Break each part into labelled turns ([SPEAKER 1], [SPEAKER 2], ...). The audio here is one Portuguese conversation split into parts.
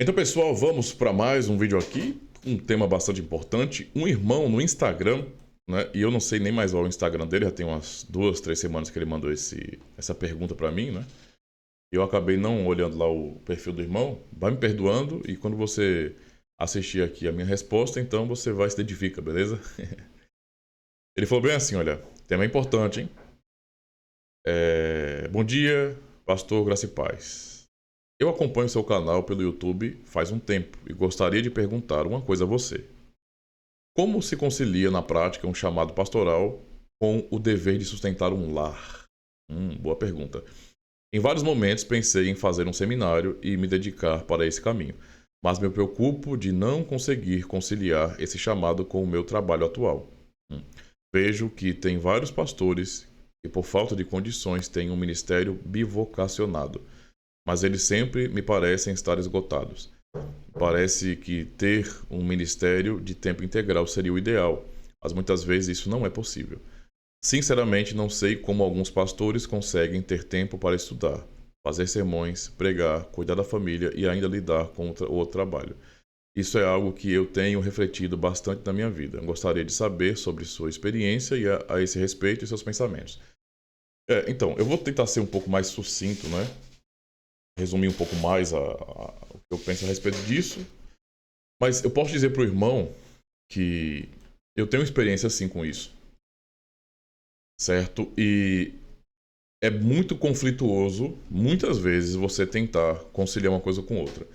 [SPEAKER 1] Então, pessoal, vamos para mais um vídeo aqui, um tema bastante importante. Um irmão no Instagram, né? E eu não sei nem mais o Instagram dele, já tem umas 2, 3 semanas que ele mandou essa pergunta para mim, né? Eu acabei não olhando lá o perfil do irmão. Vai me perdoando e quando você assistir aqui a minha resposta, então você vai se identificar, beleza? Ele falou bem assim, olha, tema importante, hein? Bom dia, pastor Graça e Paz. Eu acompanho seu canal pelo YouTube faz um tempo e gostaria de perguntar uma coisa a você. Como se concilia na prática um chamado pastoral com o dever de sustentar um lar? Boa pergunta. Em vários momentos pensei em fazer um seminário e me dedicar para esse caminho, mas me preocupo de não conseguir conciliar esse chamado com o meu trabalho atual. Vejo que tem vários pastores que, por falta de condições, têm um ministério bivocacionado, mas eles sempre me parecem estar esgotados. Parece que ter um ministério de tempo integral seria o ideal, mas muitas vezes isso não é possível. Sinceramente, não sei como alguns pastores conseguem ter tempo para estudar, fazer sermões, pregar, cuidar da família e ainda lidar com o outro trabalho. Isso é algo que eu tenho refletido bastante na minha vida. Eu gostaria de saber sobre sua experiência e a esse respeito e seus pensamentos. Então, eu vou tentar ser um pouco mais sucinto, né? Resumir um pouco mais o que eu penso a respeito disso. Mas eu posso dizer para o irmão que eu tenho experiência assim com isso, certo? E é muito conflituoso, muitas vezes, você tentar conciliar uma coisa com outra.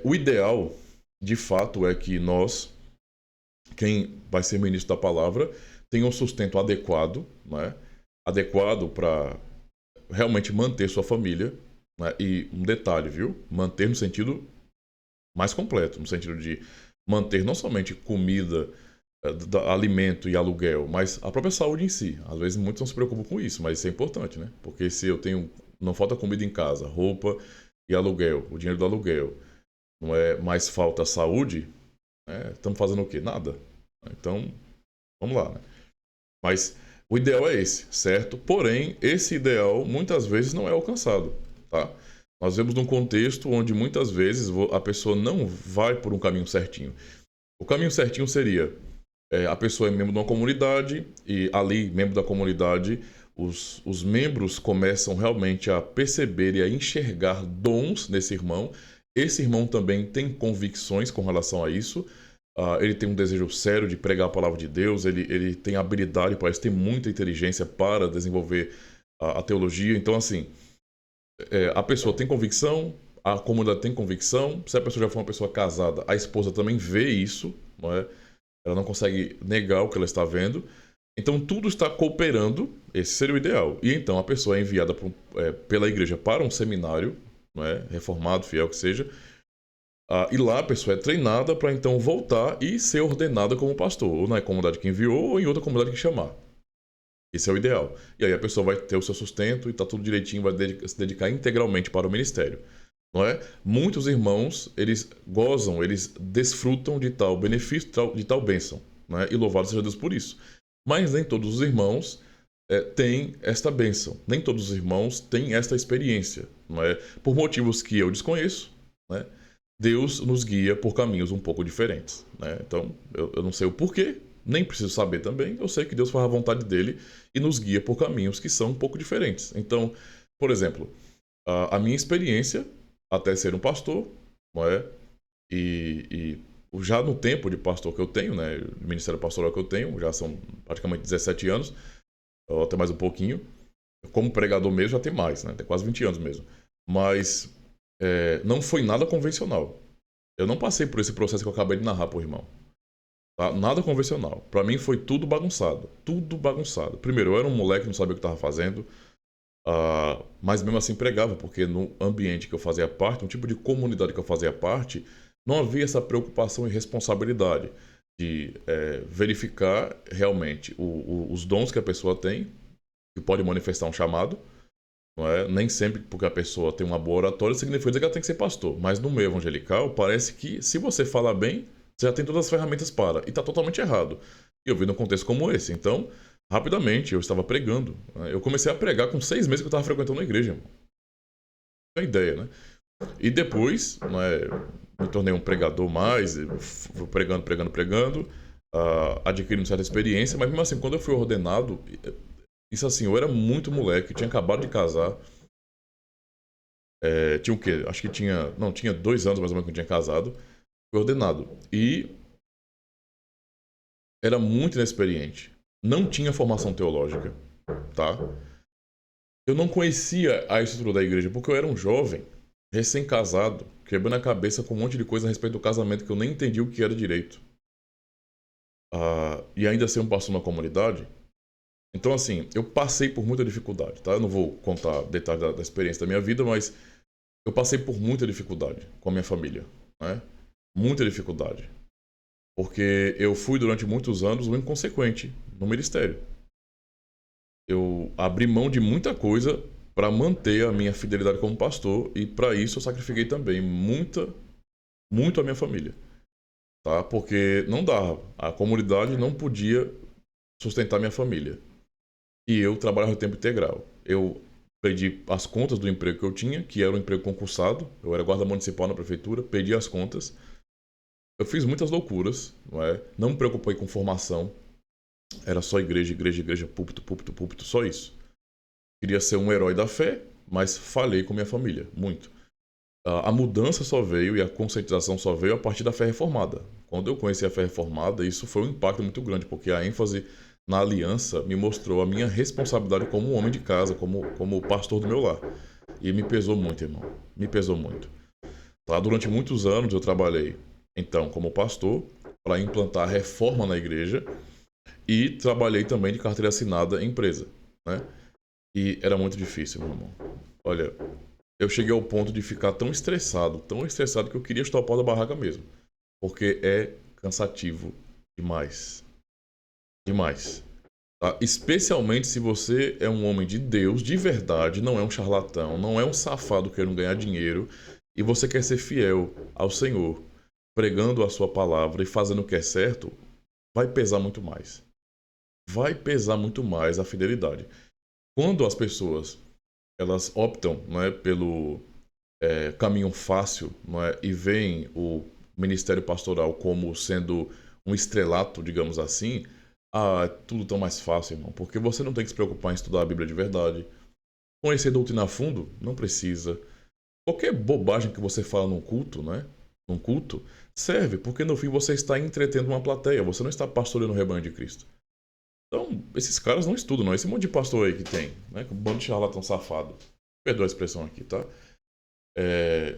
[SPEAKER 1] O ideal, de fato, é que nós, quem vai ser ministro da palavra, tenha um sustento adequado, né? Adequado para realmente manter sua família, né? E um detalhe, viu? Manter no sentido mais completo, no sentido de manter não somente comida, alimento e aluguel, mas a própria saúde em si. Às vezes muitos não se preocupam com isso, mas isso é importante, né? Porque se eu tenho, não falta comida em casa, roupa e aluguel, o dinheiro do aluguel, não é mais falta saúde, né? Estamos fazendo o quê? Nada. Então, vamos lá, né? Mas o ideal é esse, certo? Porém, esse ideal muitas vezes não é alcançado, tá? Nós vemos num contexto onde muitas vezes a pessoa não vai por um caminho certinho. O caminho certinho seria a pessoa é membro de uma comunidade e ali, membro da comunidade, os membros começam realmente a perceber e a enxergar dons nesse irmão. Esse irmão também tem convicções com relação a isso. Ele tem um desejo sério de pregar a palavra de Deus, ele tem habilidade, parece ter muita inteligência para desenvolver a teologia. Então, assim, a pessoa tem convicção, a comunidade tem convicção. Se a pessoa já for uma pessoa casada, a esposa também vê isso, não é? Ela não consegue negar o que ela está vendo. Então tudo está cooperando, esse seria o ideal. E então a pessoa é enviada pela igreja para um seminário, não é? Reformado, fiel que seja. E lá a pessoa é treinada para então voltar e ser ordenada como pastor, ou na comunidade que enviou, ou em outra comunidade que chamar. Esse é o ideal. E aí a pessoa vai ter o seu sustento e está tudo direitinho, vai se dedicar integralmente para o ministério. Não é? Muitos irmãos, eles gozam, eles desfrutam de tal benefício, de tal bênção. Não é? E louvado seja Deus por isso. Mas nem todos os irmãos têm esta bênção. Nem todos os irmãos têm esta experiência. Não é? Por motivos que eu desconheço, né? Deus nos guia por caminhos um pouco diferentes. Né? Então, eu não sei o porquê, nem preciso saber também. Eu sei que Deus faz a vontade dele e nos guia por caminhos que são um pouco diferentes. Então, por exemplo, a minha experiência até ser um pastor, não é? E já no tempo de pastor que eu tenho, né? Ministério pastoral que eu tenho, já são praticamente 17 anos, ou até mais um pouquinho. Como pregador mesmo já tem mais, né? Tem quase 20 anos mesmo. Mas não foi nada convencional. Eu não passei por esse processo que eu acabei de narrar pro irmão. Tá? Nada convencional. Para mim foi tudo bagunçado. Tudo bagunçado. Primeiro, eu era um moleque, não sabia o que estava fazendo. Mas mesmo assim pregava, porque no ambiente que eu fazia parte, no tipo de comunidade que eu fazia parte, não havia essa preocupação e responsabilidade de verificar realmente os dons que a pessoa tem, que pode manifestar um chamado. Não é? Nem sempre porque a pessoa tem uma boa oratória significa dizer que ela tem que ser pastor. Mas no meio evangelical, parece que se você falar bem, você já tem todas as ferramentas para. E está totalmente errado. E eu vi num contexto como esse. Então, rapidamente, eu estava pregando. Né? Eu comecei a pregar com 6 meses que eu estava frequentando a igreja. Irmão. Tem ideia, né? E depois, né, me tornei um pregador mais, fui pregando, adquirindo certa experiência, mas mesmo assim, quando eu fui ordenado, isso assim, eu era muito moleque, tinha acabado de casar, tinha o quê? Acho que tinha, não, tinha 2 anos mais ou menos que eu tinha casado, fui ordenado. E era muito inexperiente. Não tinha formação teológica, tá? Eu não conhecia a estrutura da igreja, porque eu era um jovem, recém-casado, quebrando a cabeça com um monte de coisa a respeito do casamento que eu nem entendi o que era direito. E ainda ser um pastor na comunidade. Então, assim, eu passei por muita dificuldade, tá? Eu não vou contar detalhes da experiência da minha vida, mas eu passei por muita dificuldade com a minha família, né? Muita dificuldade. Porque eu fui durante muitos anos um inconsequente no ministério. Eu abri mão de muita coisa para manter a minha fidelidade como pastor e para isso eu sacrifiquei também muito a minha família, tá? Porque não dava, a comunidade não podia sustentar minha família e eu trabalhava em tempo integral. Eu pedi as contas do emprego que eu tinha, que era um emprego concursado, eu era guarda municipal na prefeitura, pedi as contas. Eu fiz muitas loucuras, não é? Não me preocupei com formação, era só igreja, igreja, igreja, púlpito, púlpito, púlpito, só isso. Queria ser um herói da fé, mas falei com minha família, muito. A mudança só veio e a conscientização só veio a partir da fé reformada. Quando eu conheci a fé reformada, isso foi um impacto muito grande, porque a ênfase na aliança me mostrou a minha responsabilidade como um homem de casa, como pastor do meu lar. E me pesou muito, irmão. Me pesou muito. Tá? Durante muitos anos eu trabalhei, então, como pastor, para implantar a reforma na igreja e trabalhei também de carteira assinada em empresa, né? E era muito difícil, meu irmão. Olha, eu cheguei ao ponto de ficar tão estressado que eu queria estourar o pau da barraca mesmo. Porque é cansativo demais. Demais. Tá? Especialmente se você é um homem de Deus, de verdade, não é um charlatão, não é um safado querendo ganhar dinheiro, e você quer ser fiel ao Senhor, pregando a sua palavra e fazendo o que é certo, vai pesar muito mais. Vai pesar muito mais a fidelidade. Quando as pessoas elas optam, não é, pelo caminho fácil, não é, e veem o ministério pastoral como sendo um estrelato, digamos assim, é tudo tão mais fácil, irmão, porque você não tem que se preocupar em estudar a Bíblia de verdade. Conhecer doutrina a fundo? Não precisa. Qualquer bobagem que você fala num culto, né? Num culto, serve, porque no fim você está entretendo uma plateia, você não está pastoreando o rebanho de Cristo. Então, esses caras não estudam, não. Esse monte de pastor aí que tem, né? Com um bando de charlatão safado. Perdoa a expressão aqui, tá?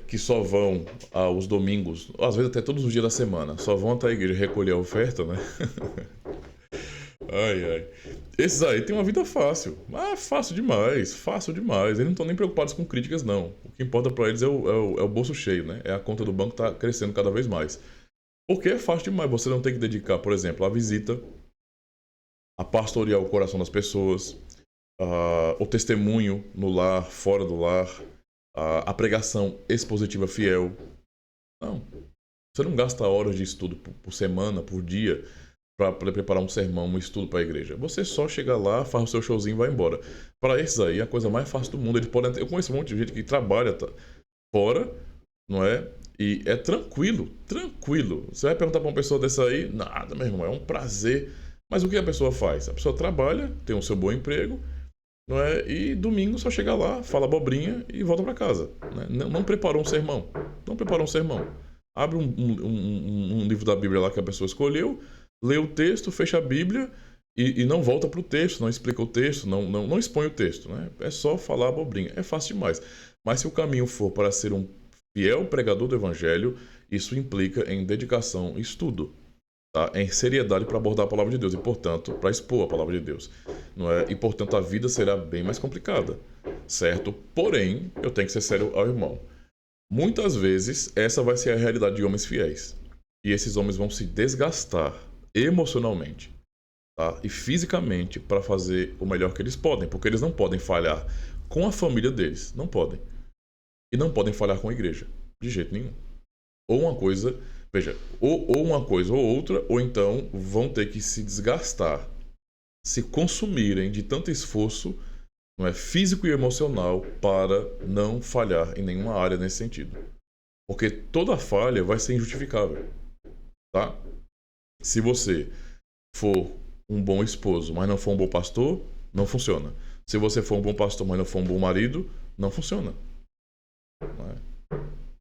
[SPEAKER 1] Que só vão aos domingos, às vezes até todos os dias da semana, só vão até a igreja recolher a oferta, né? Ai, ai. Esses aí têm uma vida fácil. Ah, fácil demais, fácil demais. Eles não estão nem preocupados com críticas, não. O que importa pra eles é o bolso cheio, né? É a conta do banco tá crescendo cada vez mais. Porque é fácil demais. Você não tem que dedicar, por exemplo, a visita, a pastorear o coração das pessoas, o testemunho no lar, fora do lar, a pregação expositiva fiel. Não. Você não gasta horas de estudo por semana, por dia, para preparar um sermão, um estudo para a igreja. Você só chega lá, faz o seu showzinho e vai embora. Para esses aí, é a coisa mais fácil do mundo. Eles podem, eu conheço um monte de gente que trabalha fora, não é? E é tranquilo, tranquilo. Você vai perguntar para uma pessoa dessa aí, nada, meu irmão, é um prazer. Mas o que a pessoa faz? A pessoa trabalha, tem o seu bom emprego, não é? E domingo só chega lá, fala abobrinha e volta para casa. Né? Não preparou um sermão. Não preparou um sermão. Abre um livro da Bíblia lá que a pessoa escolheu, lê o texto, fecha a Bíblia e não volta para o texto, não explica o texto, não expõe o texto. Né? É só falar abobrinha. É fácil demais. Mas se o caminho for para ser um fiel pregador do Evangelho, isso implica em dedicação e estudo. Tá? Em seriedade para abordar a palavra de Deus e, portanto, para expor a palavra de Deus. Não é? E, portanto, a vida será bem mais complicada, certo? Porém, eu tenho que ser sério ao irmão. Muitas vezes, essa vai ser a realidade de homens fiéis. E esses homens vão se desgastar emocionalmente, tá? E fisicamente para fazer o melhor que eles podem, porque eles não podem falhar com a família deles, não podem. E não podem falhar com a igreja, de jeito nenhum. Ou uma coisa, veja, ou uma coisa ou outra, ou então vão ter que se desgastar, se consumirem de tanto esforço não é, físico e emocional para não falhar em nenhuma área nesse sentido. Porque toda falha vai ser injustificável, tá? Se você for um bom esposo, mas não for um bom pastor, não funciona. Se você for um bom pastor, mas não for um bom marido, não funciona. Não é?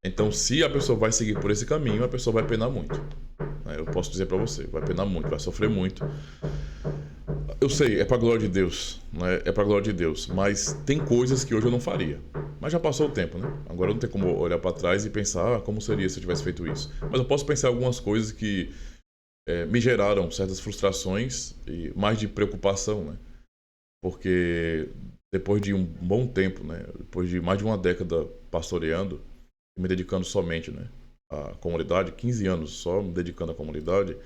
[SPEAKER 1] Então, se a pessoa vai seguir por esse caminho, a pessoa vai penar muito. Eu posso dizer pra você, vai penar muito, vai sofrer muito. Eu sei, é pra glória de Deus, né? É pra glória de Deus, mas tem coisas que hoje eu não faria. Mas já passou o tempo, né? Agora não tem como olhar pra trás e pensar, como seria se eu tivesse feito isso. Mas eu posso pensar em algumas coisas que me geraram certas frustrações e mais de preocupação, né? Porque depois de um bom tempo, né? Depois de mais de uma década pastoreando, me dedicando somente, né, à comunidade, 15 anos só me dedicando à comunidade,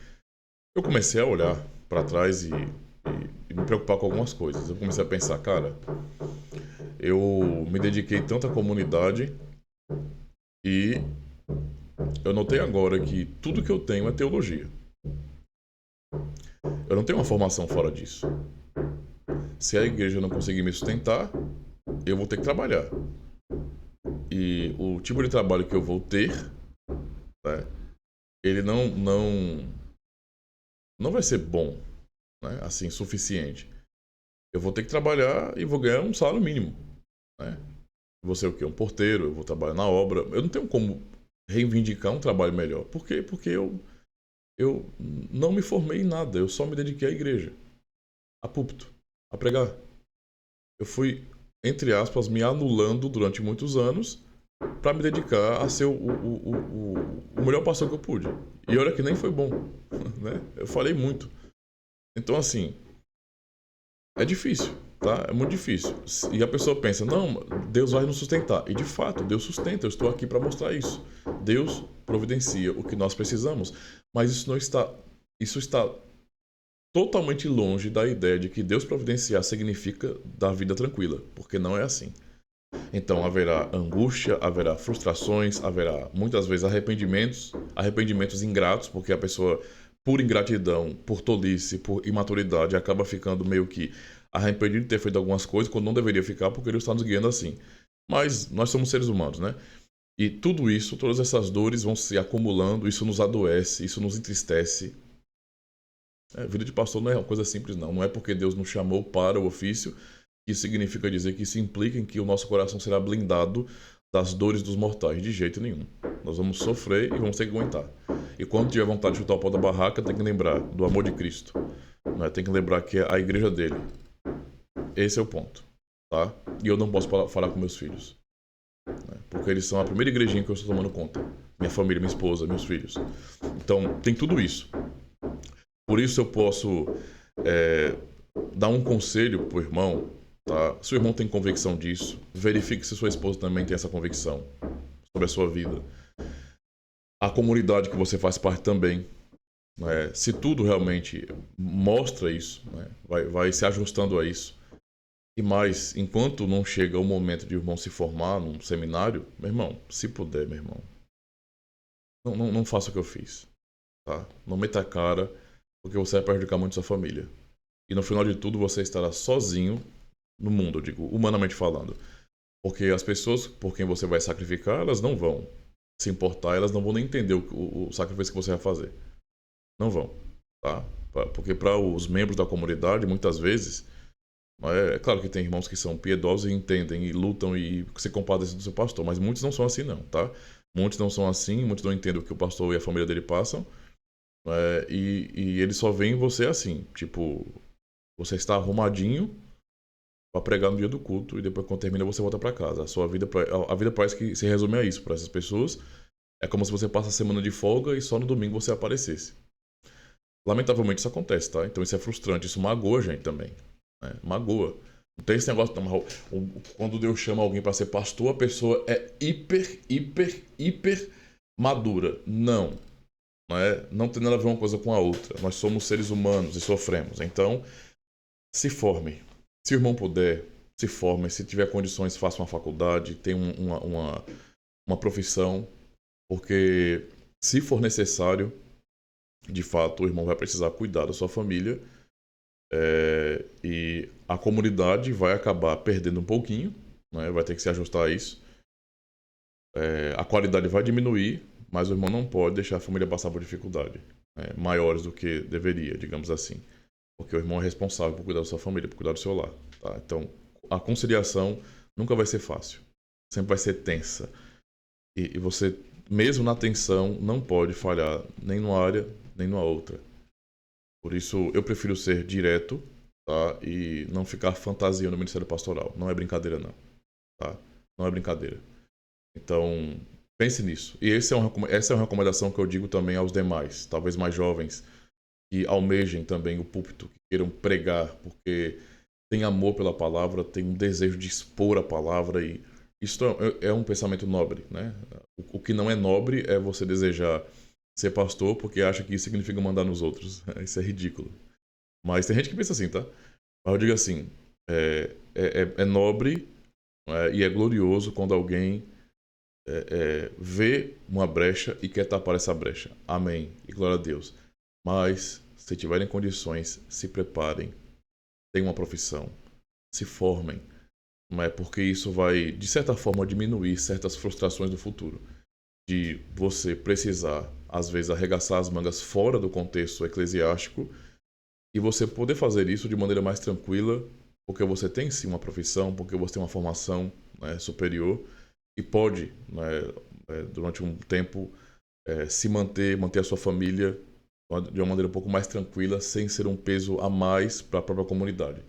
[SPEAKER 1] eu comecei a olhar para trás e me preocupar com algumas coisas. Eu comecei a pensar, cara, eu me dediquei tanto à comunidade e eu notei agora que tudo que eu tenho é teologia. Eu não tenho uma formação fora disso. Se a igreja não conseguir me sustentar, eu vou ter que trabalhar. E o tipo de trabalho que eu vou ter, né, ele não vai ser bom, né, assim, suficiente. Eu vou ter que trabalhar e vou ganhar um salário mínimo, né? Vou ser o quê? Um porteiro, eu vou trabalhar na obra. Eu não tenho como reivindicar um trabalho melhor. Por quê? Porque eu não me formei em nada, eu só me dediquei à igreja, a púlpito, a pregar. Eu fui, entre aspas, me anulando durante muitos anos para me dedicar a ser o melhor pastor que eu pude. E olha que nem foi bom, né? Eu falei muito. Então, assim, é difícil, tá? É muito difícil. E a pessoa pensa, não, Deus vai nos sustentar. E de fato, Deus sustenta. Eu estou aqui para mostrar isso. Deus providencia o que nós precisamos. Mas isso não está, isso está totalmente longe da ideia de que Deus providenciar significa dar vida tranquila, porque não é assim. Então haverá angústia, haverá frustrações, haverá muitas vezes arrependimentos ingratos, porque a pessoa, por ingratidão, por tolice, por imaturidade, acaba ficando meio que arrependido de ter feito algumas coisas quando não deveria ficar, porque Deus está nos guiando assim. Mas nós somos seres humanos, né? E tudo isso, todas essas dores vão se acumulando, isso nos adoece, isso nos entristece. A vida de pastor não é uma coisa simples, não. Não é porque Deus nos chamou para o ofício que significa dizer que isso implica em que o nosso coração será blindado das dores dos mortais. De jeito nenhum. Nós vamos sofrer e vamos ter que aguentar. E quando tiver vontade de chutar o pau da barraca, tem que lembrar do amor de Cristo. Né? Tem que lembrar que é a igreja dele. Esse é o ponto. Tá? E eu não posso falar com meus filhos. Né? Porque eles são a primeira igrejinha que eu estou tomando conta. Minha família, minha esposa, meus filhos. Então, tem tudo isso. Por isso eu posso dar um conselho pro irmão, tá? Se o irmão tem convicção disso, verifique se sua esposa também tem essa convicção sobre a sua vida. A comunidade que você faz parte também, né? Se tudo realmente mostra isso, né? Vai se ajustando a isso. E mais, enquanto não chega o momento de o irmão se formar num seminário, meu irmão, se puder, meu irmão, não faça o que eu fiz, tá? Não meta a cara, porque você vai prejudicar muito sua família. E no final de tudo você estará sozinho no mundo, eu digo, humanamente falando. Porque as pessoas por quem você vai sacrificar, elas não vão se importar, elas não vão nem entender o sacrifício que você vai fazer. Não vão, tá? Porque para os membros da comunidade, muitas vezes, é claro que tem irmãos que são piedosos e entendem e lutam e se compadecem do seu pastor, mas muitos não são assim não, tá? Muitos não são assim, muitos não entendem o que o pastor e a família dele passam, e eles só veem você assim, tipo, você está arrumadinho para pregar no dia do culto e depois quando termina você volta para casa. A vida parece que se resume a isso para essas pessoas. É como se você passa a semana de folga e só no domingo você aparecesse. Lamentavelmente isso acontece, tá? Então isso é frustrante, isso magoa a gente também, né? Magoa. Não tem esse negócio, não, quando Deus chama alguém para ser pastor, a pessoa é hiper madura. Não, não tem nada a ver uma coisa com a outra. Nós somos seres humanos e sofremos. Então, se forme. Se o irmão puder, se forme. Se tiver condições, faça uma faculdade, tenha uma profissão. Porque, se for necessário, de fato, o irmão vai precisar cuidar da sua família. E a comunidade vai acabar perdendo um pouquinho, né? Vai ter que se ajustar a isso. A qualidade vai diminuir, mas o irmão não pode deixar a família passar por dificuldade, né, maiores do que deveria, digamos assim. Porque o irmão é responsável por cuidar da sua família, por cuidar do seu lar. Tá? Então, a conciliação nunca vai ser fácil. Sempre vai ser tensa. E você, mesmo na tensão, não pode falhar nem numa área, nem numa outra. Por isso, eu prefiro ser direto, tá? E não ficar fantasiando no Ministério Pastoral. Não é brincadeira, não. Tá? Não é brincadeira. Então, pense nisso. E essa é uma recomendação que eu digo também aos demais, talvez mais jovens, que almejem também o púlpito, que queiram pregar, porque tem amor pela palavra, tem um desejo de expor a palavra, e isso é um pensamento nobre, né? O que não é nobre é você desejar ser pastor porque acha que isso significa mandar nos outros. Isso é ridículo. Mas tem gente que pensa assim, tá? Mas eu digo assim, é nobre, e é glorioso quando alguém vê uma brecha e quer tapar essa brecha. Amém. E glória a Deus. Mas, se tiverem condições, se preparem, tenham uma profissão, se formem, não é? Porque isso vai, de certa forma, diminuir certas frustrações do futuro. De você precisar, às vezes, arregaçar as mangas fora do contexto eclesiástico e você poder fazer isso de maneira mais tranquila, porque você tem sim uma profissão, porque você tem uma formação, né, superior e pode, né, durante um tempo, se manter a sua família de uma maneira um pouco mais tranquila, sem ser um peso a mais para a própria comunidade.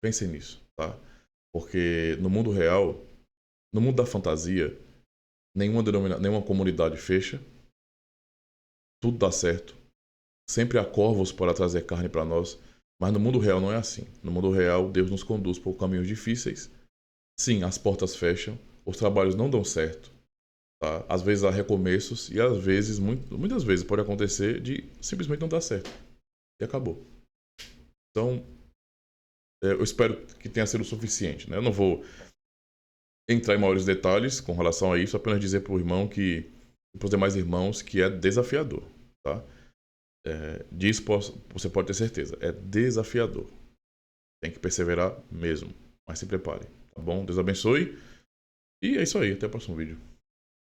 [SPEAKER 1] Pensem nisso, tá? Porque no mundo real, no mundo da fantasia, nenhuma comunidade fecha, tudo dá certo, sempre há corvos para trazer carne para nós, mas no mundo real não é assim. No mundo real, Deus nos conduz por caminhos difíceis. Sim, as portas fecham, os trabalhos não dão certo, tá? Às vezes há recomeços e às vezes, muitas vezes pode acontecer de simplesmente não dar certo. E acabou. Então, eu espero que tenha sido o suficiente, né? Eu não vou entrar em maiores detalhes com relação a isso, apenas dizer para o irmão que, para os demais irmãos, que é desafiador, tá? Disso você pode ter certeza, é desafiador. Tem que perseverar mesmo, mas se prepare, tá bom? Deus abençoe e é isso aí, até o próximo vídeo.